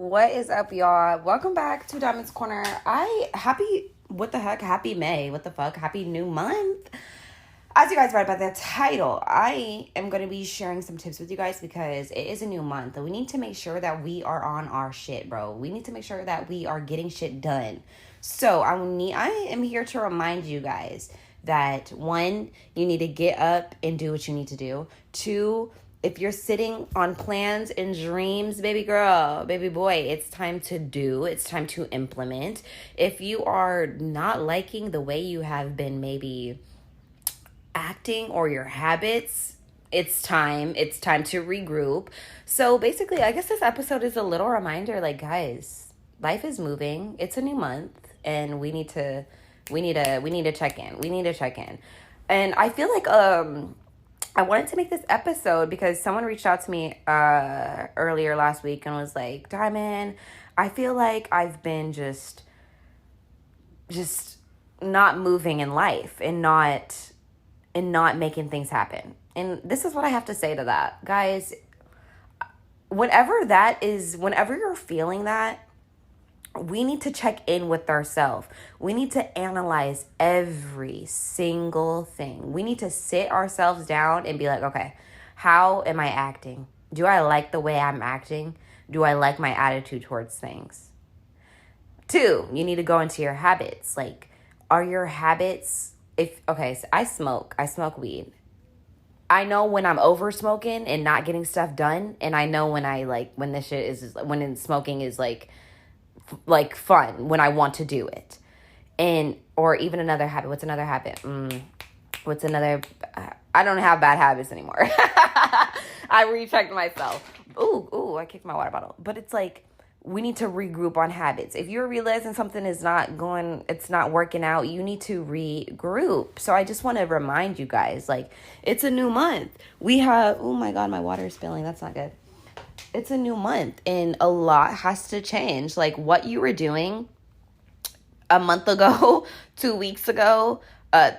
What is up, y'all? Welcome back to Diamond's Corner. Happy May. What the fuck? Happy new month. As you guys read by the title, I am going to be sharing some tips with you guys because it is a new month. We need to make sure that we are on our shit, bro. We need to make sure that we are getting shit done. So I am here to remind you guys that 1, you need to get up and do what you need to do. 2, if you're sitting on plans and dreams, baby girl, baby boy, it's time to do. It's time to implement. If you are not liking the way you have been maybe acting or your habits, it's time to regroup. So basically, I guess this episode is a little reminder, like, guys, life is moving. It's a new month and we need to check in. And I feel like I wanted to make this episode because someone reached out to me earlier last week and was like, Diamond, I feel like I've been just not moving in life and not making things happen. And this is what I have to say to that. Guys, whenever you're feeling that, we need to check in with ourselves. We need to analyze every single thing. We need to sit ourselves down and be like, okay, how am I acting? Do I like the way I'm acting? Do I like my attitude towards things? 2, you need to go into your habits. Like, are your habits, so I smoke weed. I know when I'm over smoking and not getting stuff done. And I know when smoking is like fun, when I want to do it. And or even another habit. What's another habit? I don't have bad habits anymore. I rechecked myself. Ooh, I kicked my water bottle. But it's like, we need to regroup on habits. If you're realizing something is it's not working out, you need to regroup. So I just want to remind you guys, like, it's a new month. We have, oh my God, my water is spilling. That's not good. It's a new month and a lot has to change. Like, what you were doing a month ago, 2 weeks ago,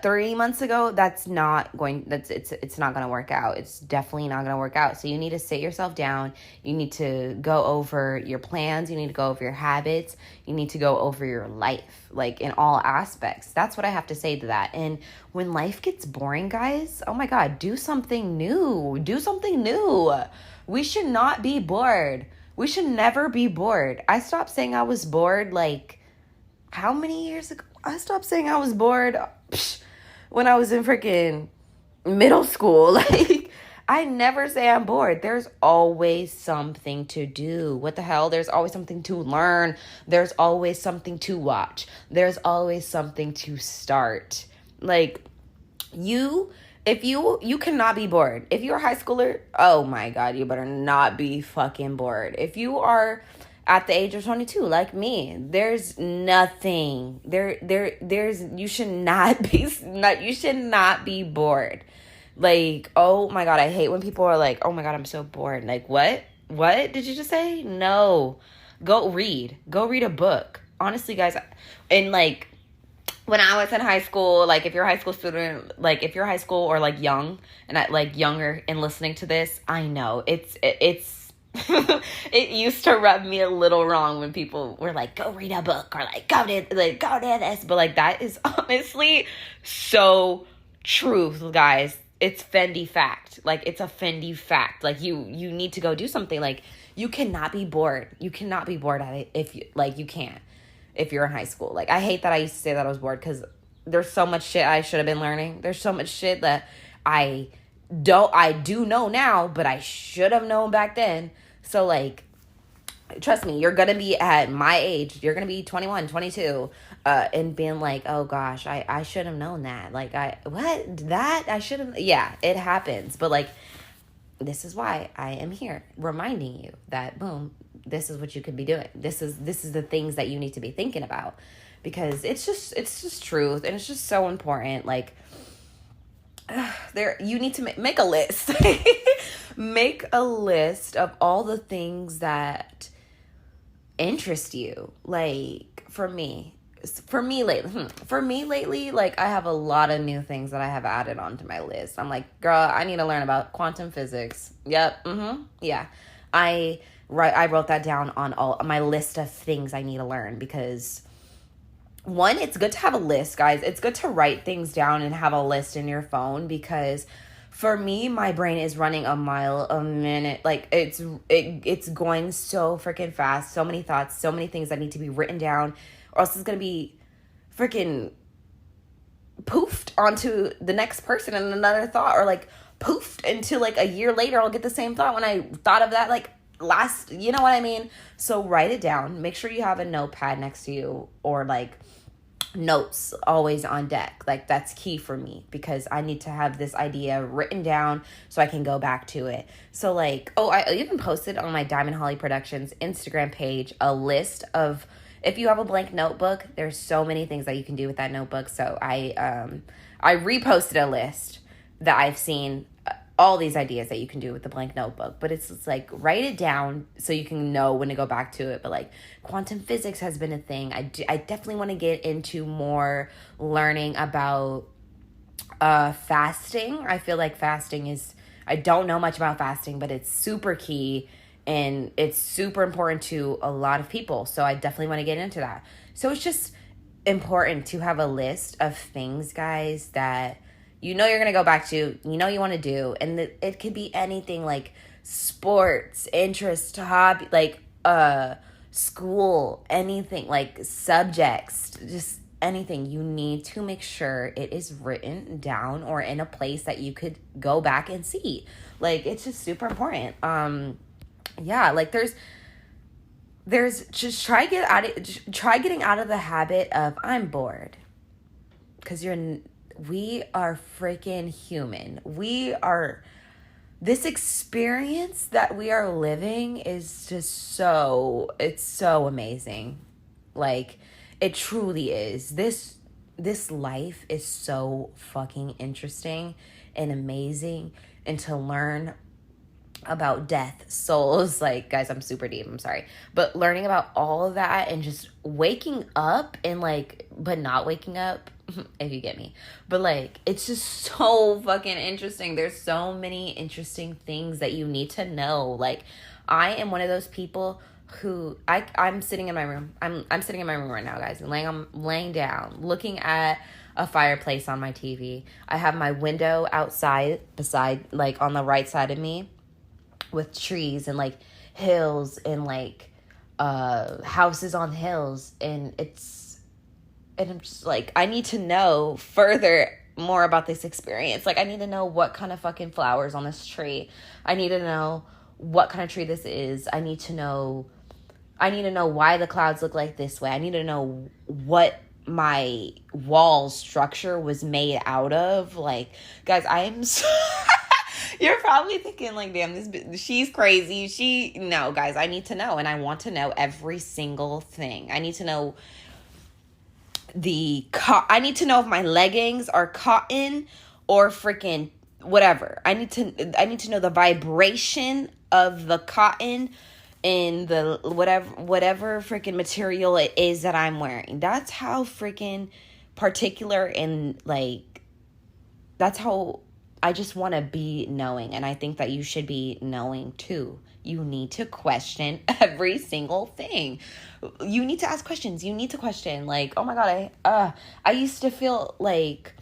3 months ago, it's not going to work out. It's definitely not going to work out. So you need to sit yourself down. You need to go over your plans. You need to go over your habits. You need to go over your life, like, in all aspects. That's what I have to say to that. And when life gets boring, guys, oh my God, do something new. We should not be bored. We should never be bored. I stopped saying I was bored, like, how many years ago? I stopped saying I was bored when I was in freaking middle school. Like, I never say I'm bored. There's always something to do. What the hell? There's always something to learn. There's always something to watch. There's always something to start. Like, if you cannot be bored. If you're a high schooler, oh my God, you better not be fucking bored. If you are at the age of 22, like me, there's nothing. You should not be bored. Like, oh my God, I hate when people are like, oh my God, I'm so bored. Like, what? What did you just say? No. Go read a book. Honestly, guys, and like, when I was in high school, like, if you're a high school student, like, if you're high school or like young and like younger and listening to this, I know it's it used to rub me a little wrong when people were like, go read a book, or like, go do this. But like, that is honestly so true, guys. It's Fendi fact. Like, it's a Fendi fact. Like, you need to go do something. Like, you cannot be bored. You cannot be bored at it you can't. If you're in high school. Like, I hate that I used to say that I was bored because there's so much shit I should have been learning. There's so much shit that I do know now, but I should have known back then. So, like, trust me, you're going to be at my age. You're going to be 21, 22, and being like, oh gosh, I should have known that. Like, I should have. Yeah, it happens. But like, this is why I am here reminding you that, boom, this is what you could be doing. This is the things that you need to be thinking about, because it's just truth, and it's just so important. Like, you need to make a list. Make a list of all the things that interest you. Like, for me lately, like, I have a lot of new things that I have added onto my list. I'm like, girl, I need to learn about quantum physics. Yep. Yeah. I I wrote that down on all my list of things I need to learn, because one, it's good to have a list, guys. It's good to write things down and have a list in your phone, because for me, my brain is running a mile a minute. Like, it's going so freaking fast. So many thoughts, so many things that need to be written down, or else it's going to be freaking poofed onto the next person and another thought, or like poofed into like a year later, I'll get the same thought when I thought of that like last, you know what I mean? So write it down. Make sure you have a notepad next to you, or like notes always on deck. Like, that's key for me, because I need to have this idea written down so I can go back to it. So like, I even posted on my Diamond Holly Productions Instagram page a list of, if you have a blank notebook, there's so many things that you can do with that notebook. So I reposted a list that I've seen, all these ideas that you can do with the blank notebook. But it's like, write it down so you can know when to go back to it. But like, quantum physics has been a thing. I definitely want to get into more learning about fasting. I feel like fasting is, I don't know much about fasting, but it's super key. And it's super important to a lot of people. So I definitely want to get into that. So it's just important to have a list of things, guys, that you know you're going to go back to, you know you want to do. And it could be anything, like sports, interest, hobby, like school, anything, like subjects, just anything. You need to make sure it is written down or in a place that you could go back and see. Like, it's just super important. Yeah, like there's just try getting out of the habit of, I'm bored, because we are freaking human. This experience that we are living is just it's so amazing. Like, it truly is. This life is so fucking interesting and amazing, and to learn about death, souls, like, guys, I'm super deep, I'm sorry, but learning about all of that and just waking up and like, but not waking up, if you get me, but like, it's just so fucking interesting. There's so many interesting things that you need to know. Like, I am one of those people who I'm sitting in my room. I'm sitting in my room right now, guys, and I'm laying down looking at a fireplace on my TV. I have my window outside beside, like, on the right side of me, with trees and like hills and like houses on hills, and I'm just like, I need to know more about this experience. Like, I need to know what kind of fucking flowers on this tree. I need to know what kind of tree this is. I need to know why the clouds look like this way. I need to know what my wall structure was made out of. Like, guys, I am so you're probably thinking like, damn, she's crazy. No, guys, I need to know, and I want to know every single thing. I need to know I need to know if my leggings are cotton or freaking whatever. I need to know the vibration of the cotton and the whatever freaking material it is that I'm wearing. That's how freaking particular, and like, that's how I just want to be knowing. And I think that you should be knowing too. You need to question every single thing. You need to ask questions. You need to question, like, oh my God, I used to feel like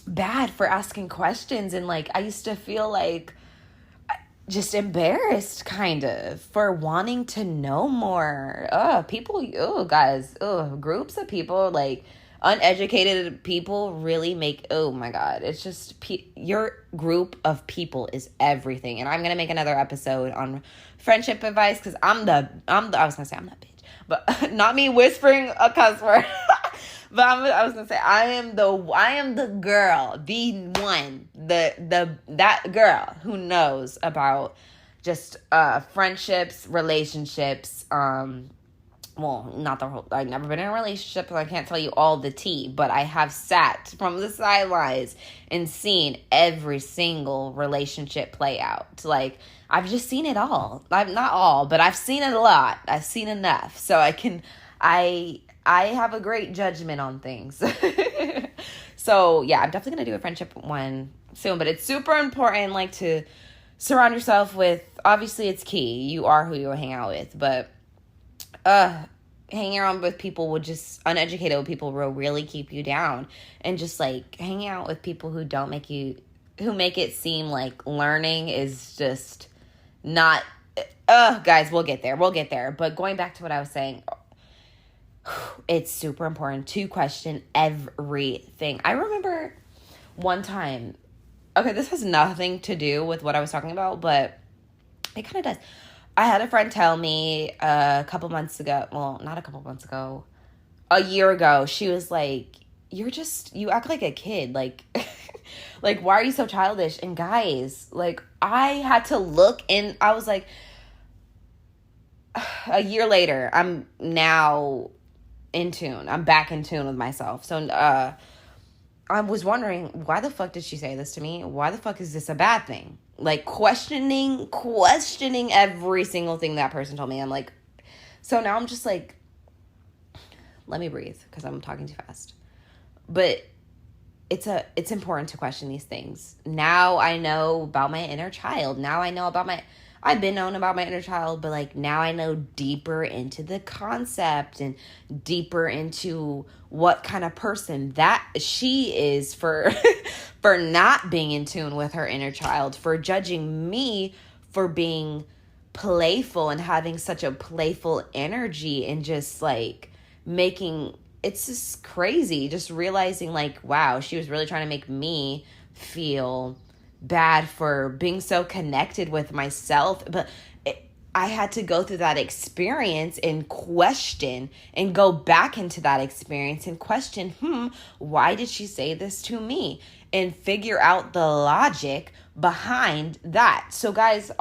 bad for asking questions, and like, I used to feel like just embarrassed kind of for wanting to know more. Guys, groups of people, like uneducated people, really make, oh my God, it's just your group of people is everything. And I'm gonna make another episode on friendship advice, because I was gonna say I'm that bitch, but not me whispering a cuss word. But I was gonna say I am the girl, the one, that girl who knows about just friendships, relationships. Well, not the whole. I've never been in a relationship, so I can't tell you all the tea. But I have sat from the sidelines and seen every single relationship play out. Like, I've just seen it all. Not all, but I've seen it a lot. I've seen enough, so I have a great judgment on things. So yeah, I'm definitely gonna do a friendship one soon. But it's super important, like, to surround yourself with, obviously it's key. You are who you hang out with, but hanging around with people will just, uneducated with people will really keep you down. And just like hanging out with people who don't make you, who make it seem like learning is just not, guys, we'll get there. But going back to what I was saying, it's super important to question everything. I remember one time, okay, this has nothing to do with what I was talking about, but it kind of does. I had a friend tell me a couple months ago, well, not a couple months ago, a year ago, she was like, you act like a kid. Like, like, why are you so childish? And guys, like, I had to look and I was like, a year later, I'm now in tune. I'm back in tune with myself. So, I was wondering, why the fuck did she say this to me? Why the fuck is this a bad thing? Like, questioning every single thing that person told me. I'm like, so now I'm just like, let me breathe because I'm talking too fast. But it's important to question these things. Now I know about my inner child. Now I know about I've been known about my inner child, but like now I know deeper into the concept and deeper into what kind of person that she is for for not being in tune with her inner child, for judging me for being playful and having such a playful energy and just like making, it's just crazy just realizing like, wow, she was really trying to make me feel bad for being so connected with myself. But I had to go through that experience and question and go back into that experience and question, why did she say this to me? And figure out the logic behind that. So guys,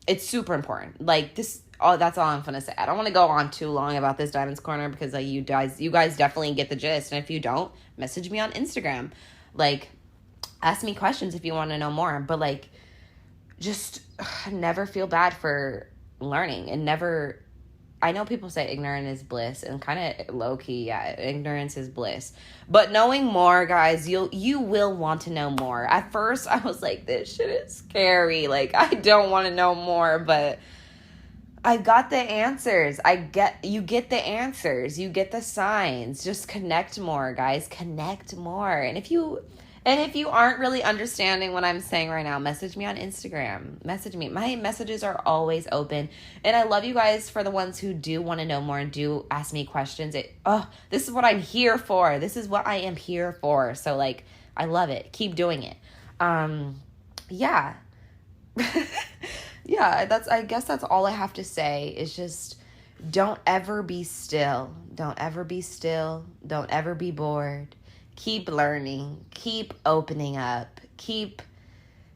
it's super important. Like this, that's all I'm gonna say. I don't want to go on too long about this Diamond's Corner because like you guys definitely get the gist. And if you don't, message me on Instagram. Like, ask me questions if you want to know more. But like, just never feel bad for learning and never. I know people say ignorance is bliss, and kind of low key, yeah, ignorance is bliss. But knowing more, guys, you will want to know more. At first, I was like, this shit is scary. Like, I don't want to know more, but I got the answers. You get the answers. You get the signs. Just connect more, guys. Connect more. And if you aren't really understanding what I'm saying right now, message me on Instagram. Message me. My messages are always open. And I love you guys for the ones who do want to know more and do ask me questions. This is what I'm here for. This is what I am here for. So, like, I love it. Keep doing it. Yeah. Yeah, I guess that's all I have to say is just don't ever be still. Don't ever be still. Don't ever be bored. Keep learning, keep opening up, keep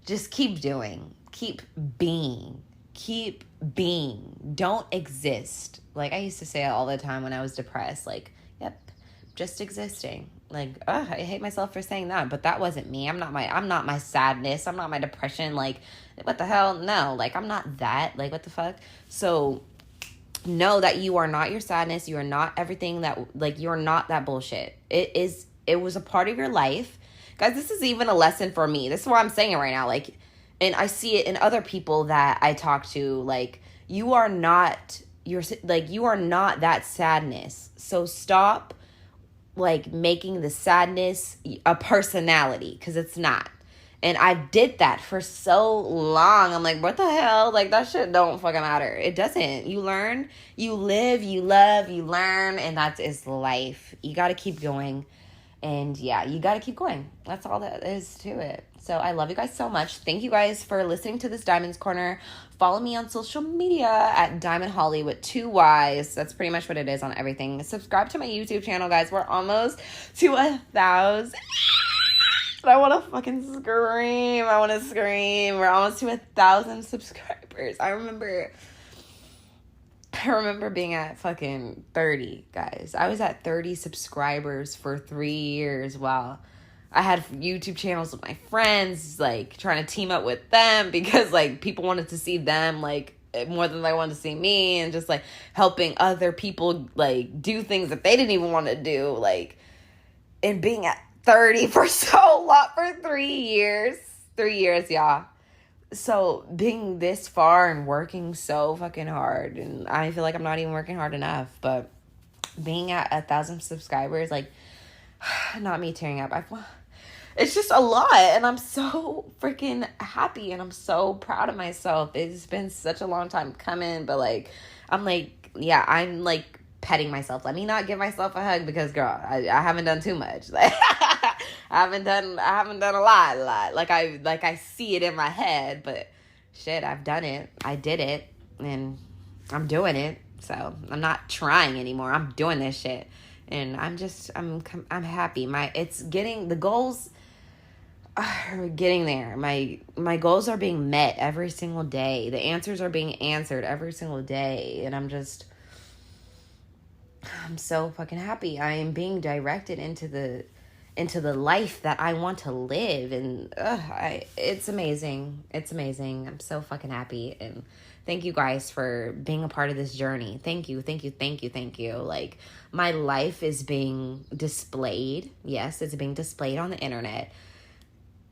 doing, keep being. Don't exist. Like I used to say it all the time when I was depressed, like, yep, just existing. Like, I hate myself for saying that, but that wasn't me. I'm not my sadness. I'm not my depression. Like, what the hell? No, like, I'm not that. Like, what the fuck? So know that you are not your sadness. You are not everything that, like, you're not that bullshit. It was a part of your life. Guys, this is even a lesson for me. This is why I'm saying it right now. Like, and I see it in other people that I talk to. Like, you are not that sadness. So stop, like, making the sadness a personality, because it's not. And I did that for so long. I'm like, what the hell? Like, that shit don't fucking matter. It doesn't. You learn, you live, you love, you learn, and that is life. You got to keep going. And yeah, you got to keep going. That's all that is to it. So I love you guys so much. Thank you guys for listening to this Diamond's Corner. Follow me on social media at Diamond Holly with 2 Ys. That's pretty much what it is on everything. Subscribe to my YouTube channel, guys. We're almost to 1,000. I want to fucking scream. We're almost to 1,000 subscribers. I remember being at fucking 30, guys. I was at 30 subscribers for 3 years while I had YouTube channels with my friends, like, trying to team up with them because, like, people wanted to see them, like, more than they wanted to see me, and just, like, helping other people, like, do things that they didn't even want to do, like, and being at 30 for so long, for 3 years. 3 years, y'all. So being this far and working so fucking hard, and I feel like I'm not even working hard enough, but being at 1,000 subscribers, like, not me tearing up. It's just a lot, and I'm so freaking happy, and I'm so proud of myself. It's been such a long time coming, but like, I'm like petting myself. Let me not give myself a hug because, girl, I haven't done too much. Like, I haven't done a lot. Like I see it in my head, but shit, I've done it. I did it, and I'm doing it. So I'm not trying anymore. I'm doing this shit, and I'm happy. The goals are getting there. My goals are being met every single day. The answers are being answered every single day, and I'm so fucking happy. I am being directed into the life that I want to live, and it's amazing. It's amazing. I'm so fucking happy, and thank you guys for being a part of this journey. Thank you. Like, my life is being displayed. Yes, it's being displayed on the internet.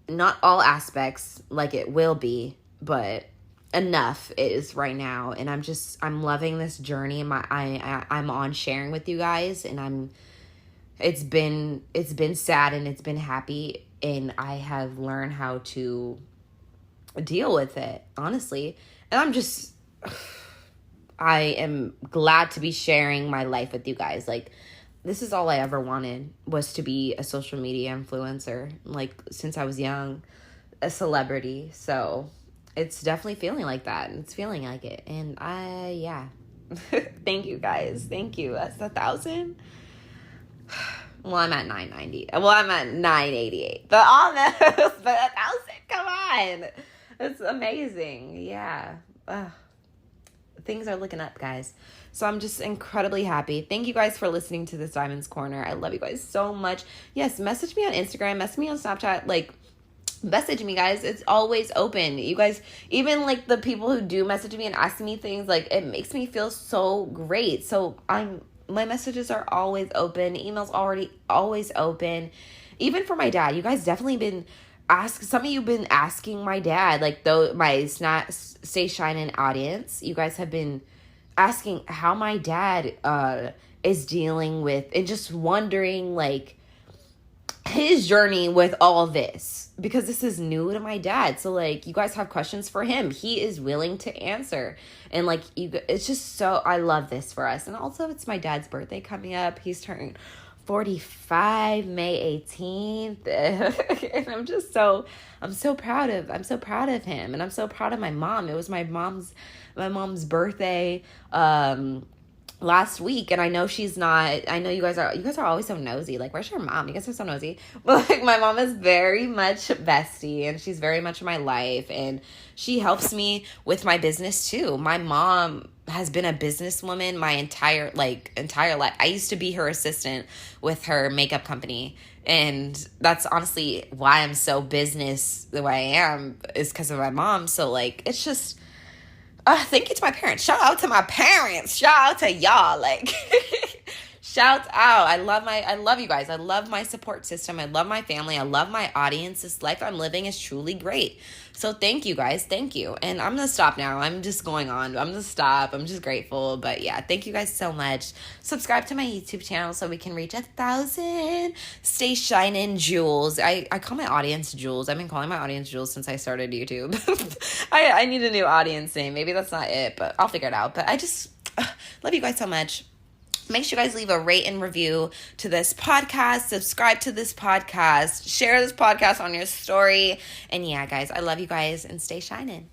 Not all aspects like it will be, but enough is right now, and I'm loving this journey, and I'm on sharing with you guys, and it's been sad and it's been happy, and I have learned how to deal with it, honestly. And I am glad to be sharing my life with you guys. Like, this is all I ever wanted, was to be a social media influencer, like, since I was young, a celebrity. So it's definitely feeling like that, and it's feeling like it, and thank you guys. Thank you. That's 1,000. Well, I'm at 990. Well, I'm at 988. But almost, but 1,000. Come on, it's amazing. Yeah. Things are looking up, guys. So I'm just incredibly happy. Thank you guys for listening to this Diamonds Corner. I love you guys so much. Yes, message me on Instagram, message me on Snapchat, like, message me, guys. It's always open. You guys, even like the people who do message me and ask me things, like, it makes me feel so great. So my messages are always open. Emails always open. Even for my dad, you guys definitely been some of you been asking my dad, like, my Stay Shining audience, you guys have been asking how my dad is dealing with, and just wondering, like, his journey with all this, because this is new to my dad. So, like, you guys have questions for him, he is willing to answer, and like, it's just so, I love this for us. And also, it's my dad's birthday coming up. He's turning 45 May 18th, and I'm so proud of him, and I'm so proud of my mom. It was my mom's birthday last week, and I know you guys are always so nosy, like, where's your mom? You guys are so nosy. But like, my mom is very much bestie, and she's very much in my life, and she helps me with my business too. My mom has been a businesswoman my entire life. I used to be her assistant with her makeup company, and that's honestly why I'm so business the way I am, is because of my mom. So, like, it's just thank you to my parents. Shout out to my parents. Shout out to y'all. Like, shout out. I love you guys. I love my support system. I love my family. I love my audience. This life I'm living is truly great. So thank you, guys. Thank you. And I'm going to stop now. I'm just going on. I'm going to stop. I'm just grateful. But yeah, thank you guys so much. Subscribe to my YouTube channel so we can reach 1,000. Stay shining, Jules. I call my audience Jules. I've been calling my audience Jules since I started YouTube. I need a new audience name. Maybe that's not it, but I'll figure it out. But I just love you guys so much. Make sure you guys leave a rate and review to this podcast. Subscribe to this podcast. Share this podcast on your story. And yeah, guys, I love you guys, and stay shining.